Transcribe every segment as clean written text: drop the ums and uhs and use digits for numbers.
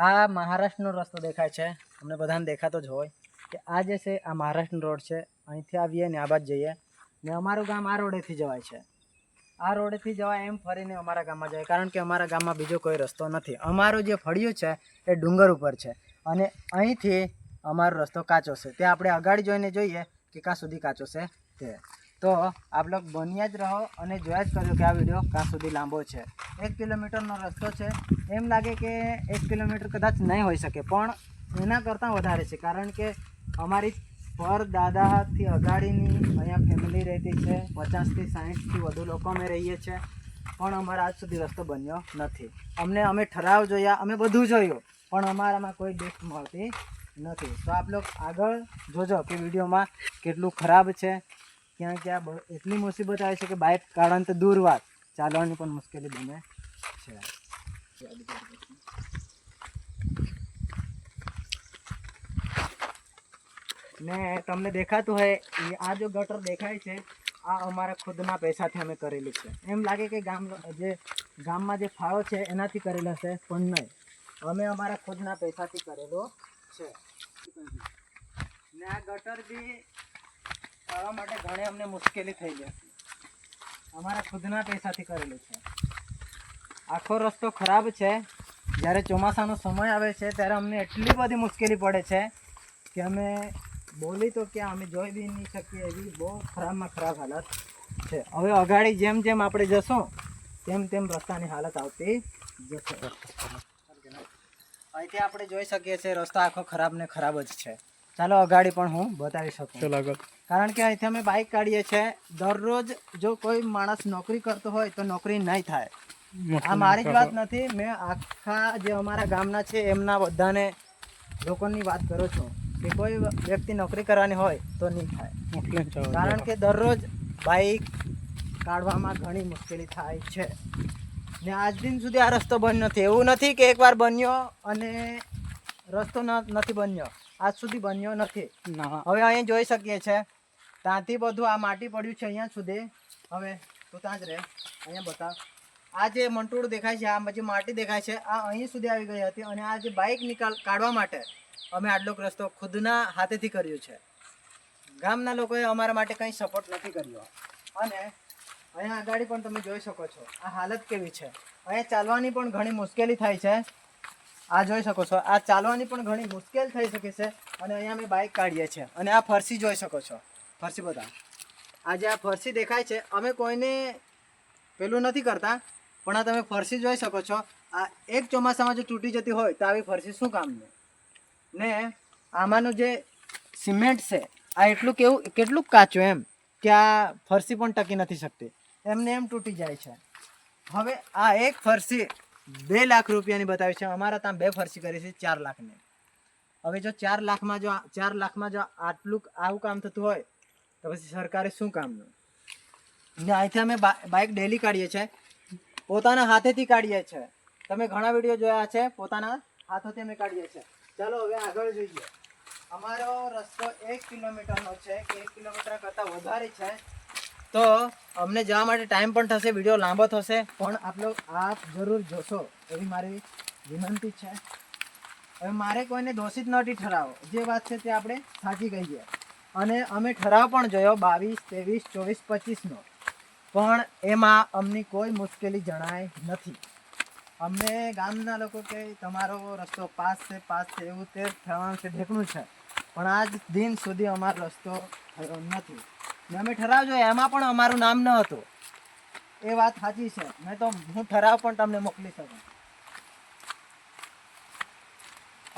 આ મહારાષ્ટ્રનો રસ્તો દેખાય છે, અમને બધાને દેખાતો જ હોય કે આ જે છે આ મહારાષ્ટ્રનો રોડ છે. અહીંથી આવીએ ને આ બાજુ જઈએ ને અમારું ગામ આ રોડેથી જવાય છે. આ રોડેથી જવાય એમ ફરીને અમારા ગામમાં જાય, કારણ કે અમારા ગામમાં બીજો કોઈ રસ્તો નથી. અમારું જે ફળિયું છે એ ડુંગર ઉપર છે અને અહીંથી અમારો રસ્તો કાચો છે. તે આપણે આગળ જોઈને જોઈએ કે ક્યાં સુધી કાચો છે તે. તો આપ લોગ બન્યા જ રહો અને જોયા જ કરજો કે આ વિડીયો ક્યાં સુધી લાંબો છે. 1 કિલોમીટરનો રસ્તો છે. એમ લાગે કે 1 કિલોમીટર કદાચ નહીં હોઈ શકે, પણ એના કરતાં વધારે છે, કારણ કે અમારી પર દાદાથી અગાડીની અહીંયા ફેમિલી રહેતી છે. 50થી 60થી વધુ લોકો અમે રહીએ છીએ, પણ અમારા આજ સુધી રસ્તો બન્યો નથી. અમે ઠરાવ જોયા, અમે બધું જોયું, પણ અમારામાં કોઈ લિફ્ટ મળતી નથી. તો આપ લોકો આગળ જોજો કે વિડીયોમાં કેટલું ખરાબ છે, ક્યાં ક્યાં એટલી મુસીબત આવે છે કે બાઇક કાઢવાની તો દૂર વાત, ચાલવાની પણ મુશ્કેલી બને છે. ને તમને દેખાતું હોય આ જો ગટર દેખાય છે, આ અમારા ખુદના પૈસાથી અમે કરેલું છે. એમ લાગે કે ગામમાં જે ફાળો છે એનાથી કરેલા છે, પણ નહીં, અમે અમારા ખુદના પૈસાથી કરેલો છે. ને આ ગટર બી ખાવા માટે ઘણી અમને મુશ્કેલી થઈ ગઈ, અમારા ખુદના પૈસાથી કરેલું છે. આખો રસ્તો ખરાબ છે. જ્યારે ચોમાસાનો સમય આવે છે ત્યારે અમને એટલી બધી મુશ્કેલી પડે છે કે અમે બોલી તો ક્યાં, અમે જોઈ બી નહીં શકીએ એવી બહુ ખરાબમાં ખરાબ હાલત છે. હવે અગાડી જેમ જેમ આપણે જશું તેમ તેમ રસ્તાની હાલત આવતી જશે. અહીંથી આપણે જોઈ શકીએ છીએ રસ્તો આખો ખરાબ ને ખરાબ જ છે. ચાલો અગાડી પણ હું બતાવી શકું, કારણ કે અહીંથી અમે બાઇક કાઢીએ છીએ. દરરોજ જો કોઈ માણસ નોકરી કરતો હોય તો નોકરી નહીં થાય. આ મારી જ વાત નથી, મેં આખા જે અમારા ગામના છે એમના બધાને લોકોની વાત કરું છું કે કોઈ વ્યક્તિ નોકરી કરવાની હોય તો નહીં થાય, કારણ કે દરરોજ બાઇક કાઢવામાં ઘણી મુશ્કેલી થાય છે. ને આજ દિન સુધી આ રસ્તો બન્યો નથી. એવું નથી કે એકવાર બન્યો અને રસ્તો નથી બન્યો, આજ સુધી બન્યો નથી. હવે અહીં જોઈ શકીએ છીએ ત્યાંથી બધું આ માટી પડ્યું છે અહીંયા સુધી. હવે તો ત્યાં જ રહે, અહીંયા બતાવ. આ જે મંટોળું દેખાય છે, આ જે માટી દેખાય છે, આ અહીં સુધી આવી ગઈ હતી. અને આ જે બાઇક કાઢવા માટે અમે આટલો રસ્તો ખુદના હાથેથી કર્યો છે. ગામના લોકોએ અમારા માટે કંઈ સપોર્ટ નથી કર્યો. અને અહીંયા આગળ પણ તમે જોઈ શકો છો આ હાલત કેવી છે. અહીંયા ચાલવાની પણ ઘણી મુશ્કેલી થાય છે. આ જોઈ શકો છો, આ ચાલવાની પણ ઘણી મુશ્કેલ થઈ શકે છે. અને અહીંયા અમે બાઇક કાઢીએ છીએ. અને આ ફરસી જોઈ શકો છો, ફરસી બધા આ જે આ ફરસી દેખાય છે, અમે કોઈને પેલું નથી કરતા, પણ આ તમે ફરસી જોઈ શકો છો. આ એક ચોમાસામાં જો તૂટી જતી હોય તો આવી ફરસી શું કામની. ને આમાંનું જે સિમેન્ટ છે આ કેટલું કાચું એમ કે આ ફરસી પણ ટકી નથી શકતી, એમને એમ તૂટી જાય છે. હવે આ એક ફરસી 2 લાખ રૂપિયાની બતાવી છે. અમારા ત્યાં 2 ફરસી કરી છે 4 લાખની. હવે જો 4 લાખમાં જો આવું કામ થતું હોય તો પછી સરકારે શું કામનું. ને અહીંથી અમે બાઇક ડેલી કાઢીએ છીએ, પોતાના હાથેથી કાઢીએ છીએ. તમે ઘણા વિડીયો જોયા છે, પોતાના હાથોથી અમે કાઢીએ છીએ. ચાલો હવે આગળ જોઈએ. અમારો રસ્તો 1 કિલોમીટરનો છે કે 1 કિલોમીટર કરતાં વધારે છે. તો અમને જવા માટે ટાઈમ પણ થશે, વિડીયો લાંબો થશે, પણ આપ જરૂર જોશો એવી મારી વિનંતી છે. હવે મારે કોઈને દોષિત નથી ઠરાવો, જે વાત છે તે આપણે સાચી કહીએ. અને અમે ઠરાવ પણ જોયો 22, 23, 24, 25નો, પણ એમાં અમને કોઈ મુશ્કેલી જણાય નથી. અમને ગામના લોકો કે તમારો રસ્તો પાસ છે એવું તે થવાનું છે, ઢેકણું છે, પણ આજ દિન સુધી અમારો રસ્તો થયો નથી. ને અમે ઠરાવ જોયા, એમાં પણ અમારું નામ ન હતું. એ વાત સાચી છે, હું ઠરાવ પણ તમને મોકલી શકું.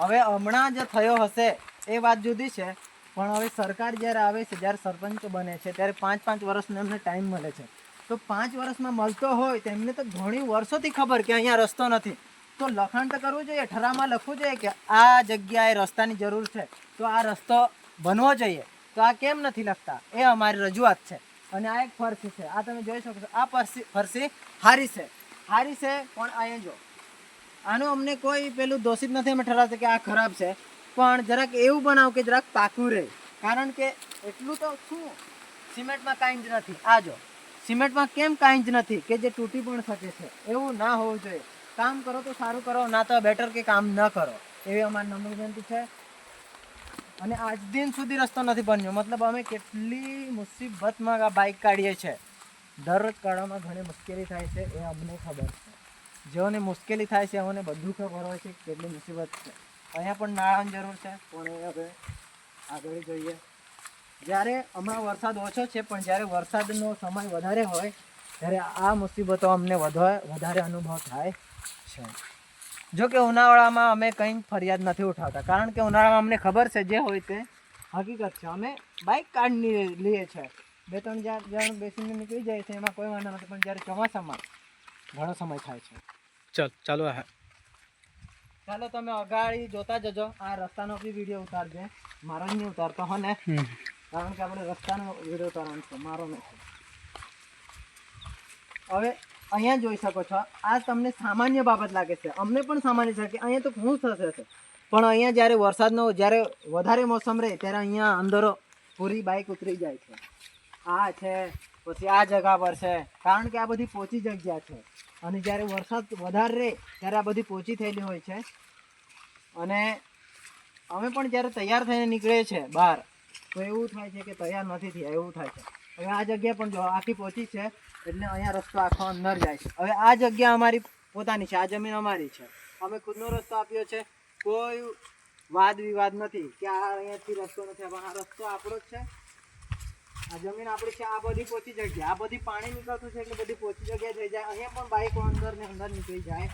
હવે હમણાં જે થયો હશે એ વાત જુદી છે, પણ હવે સરકાર જ્યારે આવે છે, જ્યારે સરપંચ બને છે ત્યારે 5-5 વર્ષનો એમને ટાઈમ મળે છે. તો 5 વર્ષમાં મળતો હોય તો એમને તો ઘણી વર્ષોથી ખબર કે અહીંયા રસ્તો નથી, તો લખાણ તો કરવું જોઈએ, ઠરાવમાં લખવું જોઈએ કે આ જગ્યાએ રસ્તાની જરૂર છે, તો આ રસ્તો બનવો જોઈએ. તો આ કેમ નથી લખતા, એ અમારી રજૂઆત છે. અને આ એક ફરસી છે, આ તમે જોઈ શકો છો. આ ફરસી હારી છે, પણ અહીંયા જો આનું અમને કોઈ પેલું દોષિત નથી અમે ઠરાવતા કે આ ખરાબ છે, પણ જરાક એવું બનાવો કે જરાક પાકું રહે, કારણ કે એટલું તો શું સિમેન્ટમાં કાંઈ જ નથી. આ જો સિમેન્ટમાં કેમ કાંઈ જ નથી કે જે તૂટી પણ શકે છે, એવું ના હોવું જોઈએ. કામ કરો તો સારું કરો, ના તો બેટર કે કામ ન કરો, એવી અમારી નમ્ર વિનંતી છે. અને આજ દિન સુધી રસ્તો નથી બન્યો, મતલબ અમે કેટલી મુસીબતમાં આ બાઇક કાઢીએ છીએ. દરરોજ કાઢવામાં ઘણી મુશ્કેલી થાય છે, એ અમને ખબર છે. જેઓને મુશ્કેલી થાય છે એઓને બધું ખબર હોય છે કેટલી મુસીબત છે. અહીંયા પણ નાણાંની જરૂર છે, પણ એ હવે આગળ જોઈએ. જ્યારે હમણાં વરસાદ ઓછો છે, પણ જ્યારે વરસાદનો સમય વધારે હોય ત્યારે આ મુસીબતો અમને વધારે અનુભવ થાય છે. જો કે ઉનાળામાં અમે કંઈ ફરિયાદ નથી ઉઠાવતા, કારણ કે ઉનાળામાં અમને ખબર છે જે હોય તે હકીકત છે. અમે બાઇક કાઢી લઈએ છીએ, 2-3 જણ બેસીને નીકળી જાય છે, એમાં કોઈ વાંધો નથી. પણ જ્યારે ચોમાસામાં ઘણો સમય થાય છે. ચાલો તમે અગાડી જોતા જજો. આ રસ્તાનો બી વિડીયો ઉતારજે, મારો જ નહીં ઉતારતો હો ને, કારણ કે આપણે રસ્તાનો વિડીયો ઉતારવાનો છે, મારો નથી. હવે અહીંયા જોઈ શકો છો, આ તમને સામાન્ય બાબત લાગે છે, અમને પણ સામાન્ય છે કે અહીંયા તો શું થશે, પણ અહીંયા જ્યારે વરસાદનો જ્યારે વધારે મોસમ રહે ત્યારે અહીંયા અંદરો પૂરી બાઇક ઉતરી જાય છે. આ છે, પછી આ જગા પર છે, કારણ કે આ બધી પોચી જગ્યા છે. અને જ્યારે વરસાદ વધારે રહે ત્યારે આ બધી પોચી થયેલી હોય છે. અને અમે પણ જ્યારે તૈયાર થઈને નીકળીએ છીએ બહાર, તો એવું થાય છે કે તૈયાર નથી થયા એવું થાય છે. હવે આ જગ્યા પણ જો આખી પોચી છે, એટલે અહીંયા રસ્તો આખો અંદર જાય છે. હવે આ જગ્યા અમારી પોતાની છે, આ જમીન અમારી છે, અમે ખુદનો રસ્તો આપ્યો છે. કોઈ વાદ વિવાદ નથી કે આ અહીંયાથી રસ્તો નથી, પણ આ રસ્તો આપણો જ છે, આ જમીન આપણી છે. આ બધી પોચી જગ્યા, આ બધી પાણી નીકળતું છે એટલે બધી પોચી જગ્યા થઈ જાય. અહીંયા પણ બાઇકો અંદર ને અંદર નીકળી જાય.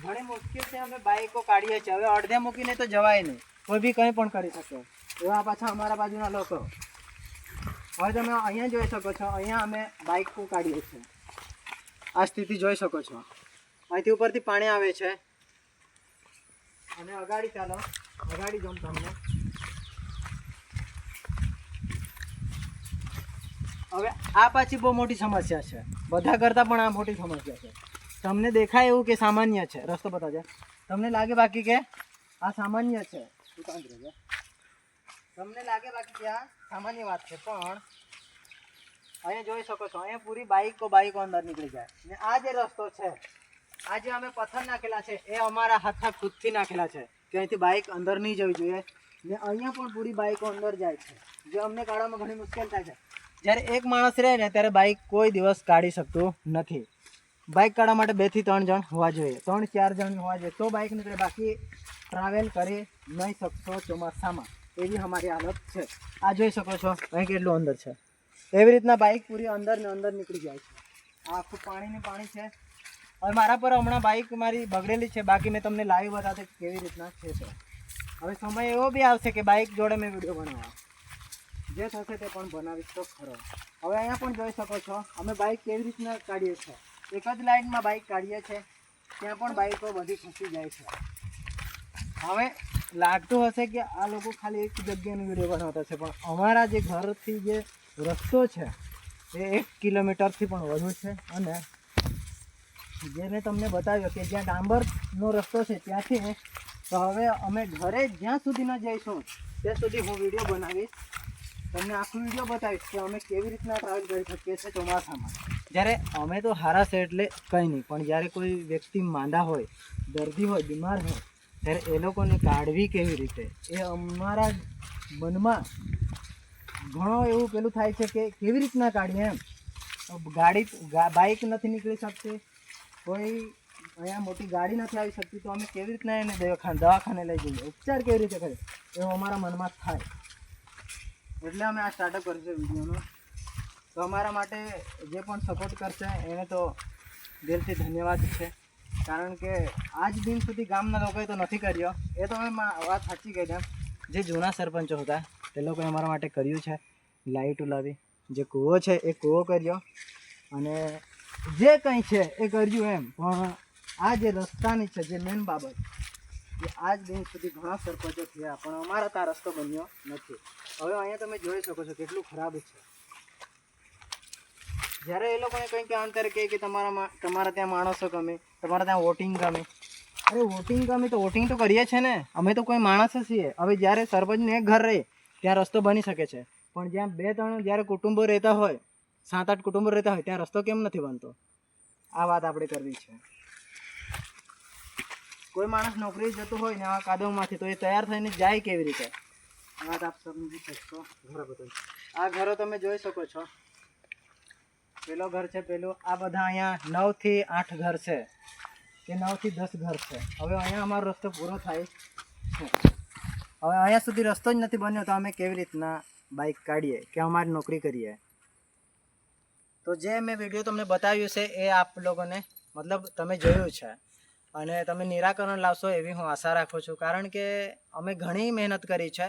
ઘણી મુશ્કેલ છે, અમે બાઇકો કાઢીએ છીએ. હવે અડધે મૂકીને તો જવાય નહીં, કોઈ બી કંઈ પણ કરી શકે. એવા પાછા અમારા બાજુના લોકો. હવે તમે અહીંયા જોઈ શકો છો, અહીંયા અમે બાઇકો કાઢીએ છીએ. આ સ્થિતિ જોઈ શકો છો, અહીંથી ઉપરથી પાણી આવે છે. અને અગાડી ચાલો, અગાડી જોમ તમને. હવે આ પાછી બહુ મોટી સમસ્યા છે, બધા કરતાં પણ આ મોટી સમસ્યા છે. તમને દેખાય એવું કે સામાન્ય છે, રસ્તો બતાવજો, તમને લાગે બાકી કે આ સામાન્ય છે, તમને લાગે બાકી કે આ સામાન્ય વાત છે. પણ અહીંયા જોઈ શકો છો, અહીંયા પૂરી બાઇકો અંદર નીકળી જાય. ને આ જે રસ્તો છે, આ જે અમે પથ્થર નાખેલા છે, એ અમારા હાથમાં ખુદથી નાખેલા છે કે અહીંથી બાઇક અંદર નહીં જવી જોઈએ. ને અહીંયા પણ પૂરી બાઇકો અંદર જાય છે, જે અમને કાઢવામાં ઘણી મુશ્કેલ થાય છે. જ્યારે એક માણસ રહે ને ત્યારે બાઇક કોઈ દિવસ કાઢી શકતું નથી. બાઇક કાઢવા માટે 2 થી 3 જણ હોવા જોઈએ, 3-4 જણ હોવા જોઈએ તો બાઇક નીકળે, બાકી ટ્રાવેલ કરી નહીં શકશો ચોમાસામાં. એવી અમારી હાલત છે. આ જોઈ શકો છો અહીં કેટલું અંદર છે. એવી રીતના બાઇક પૂરી અંદર ને અંદર નીકળી જાય છે. આ આખું પાણી છે. હવે મારા પર હમણાં બાઇક મારી બગડેલી છે, બાકી મેં તમને લાઈવ બતાવશે કેવી રીતના છે. હવે સમય એવો બી આવશે કે બાઇક જોડે મેં વિડીયો બનાવવા, જે થશે તે પણ બનાવીશ તો ખરો. હવે અહીંયા પણ જોઈ શકો છો અમે બાઇક કેવી રીતના કાઢીએ છીએ. એક જ લાઇનમાં બાઇક કાઢીએ છીએ, ત્યાં પણ બાઇકો બધી ખસી જાય છે. હવે લાગતું હશે કે આ લોકો ખાલી એક જગ્યાનો વિડીયો બનાવતા છે, પણ અમારા જે ઘરથી જે રસ્તો છે એ 1 કિલોમીટરથી પણ વધુ છે. અને જે મેં તમને બતાવ્યો કે જ્યાં ડાંબરનો રસ્તો છે ત્યાંથી, તો હવે અમે ઘરે જ્યાં સુધી ન જઈશું ત્યાં સુધી હું વિડીયો બનાવીશ, તમને આખું વિડીયો બતાવીશ કે અમે કેવી રીતના ટ્રાવેલ કરી શકીએ છીએ ચોમાસામાં. જ્યારે અમે તો હારા છે એટલે કંઈ નહીં, પણ જ્યારે કોઈ વ્યક્તિ માંદા હોય, દર્દી હોય, બીમાર હોય, ત્યારે એ લોકોને કાઢવી કેવી રીતે, એ અમારા મનમાં ઘણો એવું પેલું થાય છે કે કેવી રીતના કાઢીએ એમ. બાઇક નથી નીકળી શકતી, કોઈ અહીંયા મોટી ગાડી નથી આવી શકતી, તો અમે કેવી રીતના એને દવાખાને લઈ જઈએ, ઉપચાર કેવી રીતે કરીએ, એવું અમારા મનમાં થાય. એટલે અમે આ સ્ટાર્ટઅપ કરીશું વિડીયોનું. તો અમારા માટે જે પણ સપોર્ટ કરશે એને તો દિલથી ધન્યવાદ છે, કારણ કે આજ દિન સુધી ગામના લોકોએ તો નથી કર્યો. એ તો અમે વાત સાચી કહી એમ, જે જૂના સરપંચો હતા તે લોકોએ અમારા માટે કર્યું છે. લાઇટો લાવી, જે કૂવો છે એ કૂવો કર્યો, અને જે કંઈ છે એ કર્યું એમ. પણ આ જે રસ્તાની છે જે મેન બાબત, એ આજ દિન સુધી ઘણા સરપંચો થયા, પણ અમારા ત્યાં રસ્તો બન્યો નથી. હવે અહીંયા તમે જોઈ શકો છો કેટલું ખરાબ છે. જ્યારે એ લોકોને કંઈ કહેવાનું ત્યારે કહે કે તમારા ત્યાં માણસો ગમે, તમારા ત્યાં વોટિંગ ગમે. અરે વોટિંગ ગમે તો વોટિંગ તો કરીએ છીએ ને, અમે તો કોઈ માણસ જ છીએ. હવે જ્યારે સરપંચનું એક ઘર રહે ત્યાં રસ્તો બની શકે છે, પણ જ્યાં 2-3 જ્યારે કુટુંબો રહેતા હોય, 7-8 કુટુંબો રહેતા હોય, ત્યાં રસ્તો કેમ નથી બનતો? આ વાત આપણે કરવી છે. કોઈ માણસ નોકરી જતો હોય ને આવા કાદવમાંથી તો એ તૈયાર થઈને જાય કેવી રીતે? આ વાત આપ સમજી શકશો. આ ઘરો તમે જોઈ શકો છો. પેલો ઘર છે પેલું. આ બધા અહીંયા 9 થી 8 ઘર છે કે 9 થી 10 ઘર છે. હવે અહીંયા અમારો રસ્તો પૂરો થાય છે. હવે અહીંયા સુધી રસ્તો જ નથી બન્યો તો અમે કેવી રીતના બાઇક કાઢીએ કે અમારી નોકરી કરીએ? તો જે મેં વિડીયો તમને બતાવ્યું છે એ આપ લોકોને મતલબ તમે જોયું છે અને તમે નિરાકરણ લાવશો એવી હું આશા રાખું છું. કારણ કે અમે ઘણી મહેનત કરી છે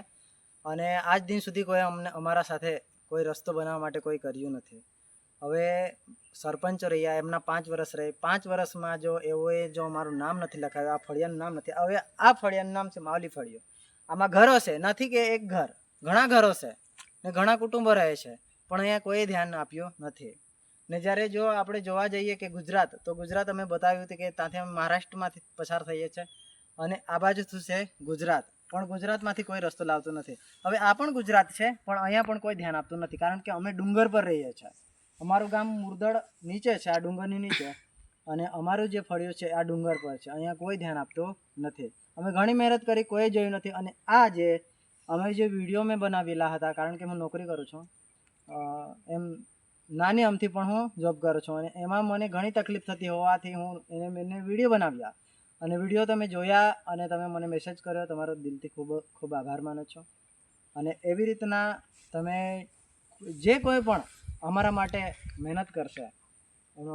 અને આજ દિન સુધી કોઈ અમારા સાથે કોઈ રસ્તો બનાવવા માટે કોઈ કર્યું નથી. હવે સરપંચો રહ્યા, એમના 5 વર્ષ રહે. 5 વર્ષમાં જો એઓએ જો અમારું નામ નથી લખાવ્યું, આ ફળિયાનું નામ નથી. હવે આ ફળિયાનું નામ છે માવલી ફળિયો. આમાં ઘરો છે, નથી કે એક ઘર, ઘણા ઘરો છે ને ઘણા કુટુંબો રહે છે, પણ અહીંયા કોઈ ધ્યાન આપ્યું નથી. ને જ્યારે જો આપણે જોવા જઈએ કે ગુજરાત, તો ગુજરાત અમે બતાવ્યું હતું કે ત્યાંથી અમે મહારાષ્ટ્રમાંથી પસાર થઈએ છીએ અને આ બાજુ શું છે ગુજરાત, પણ ગુજરાતમાંથી કોઈ રસ્તો લાવતો નથી. હવે આ પણ ગુજરાત છે પણ અહીંયા પણ કોઈ ધ્યાન આપતું નથી, કારણ કે અમે ડુંગર પર રહીએ છીએ. અમારું ગામ મુરદડ નીચે છે, આ ડુંગરની નીચે, અને અમારું જે ફળિયું છે આ ડુંગર પર છે. અહીંયા કોઈ ધ્યાન આપતું નથી. અમે ઘણી મહેનત કરી, કોઈ જોયું નથી. અને આ જે અમે જે વિડીયો મેં બનાવેલા હતા, કારણ કે હું નોકરી કરું છું, એમ નાની અમથી પણ હું જોબ કરું છું અને એમાં મને ઘણી તકલીફ થતી હોવાથી હું એને વિડીયો બનાવ્યા અને વિડીયો તમે જોયા અને તમે મને મેસેજ કર્યો. તમારો દિલથી ખૂબ ખૂબ આભાર માનું છું. અને એવી રીતના તમે જે કોઈ પણ અમારા માટે મહેનત કરશે એનો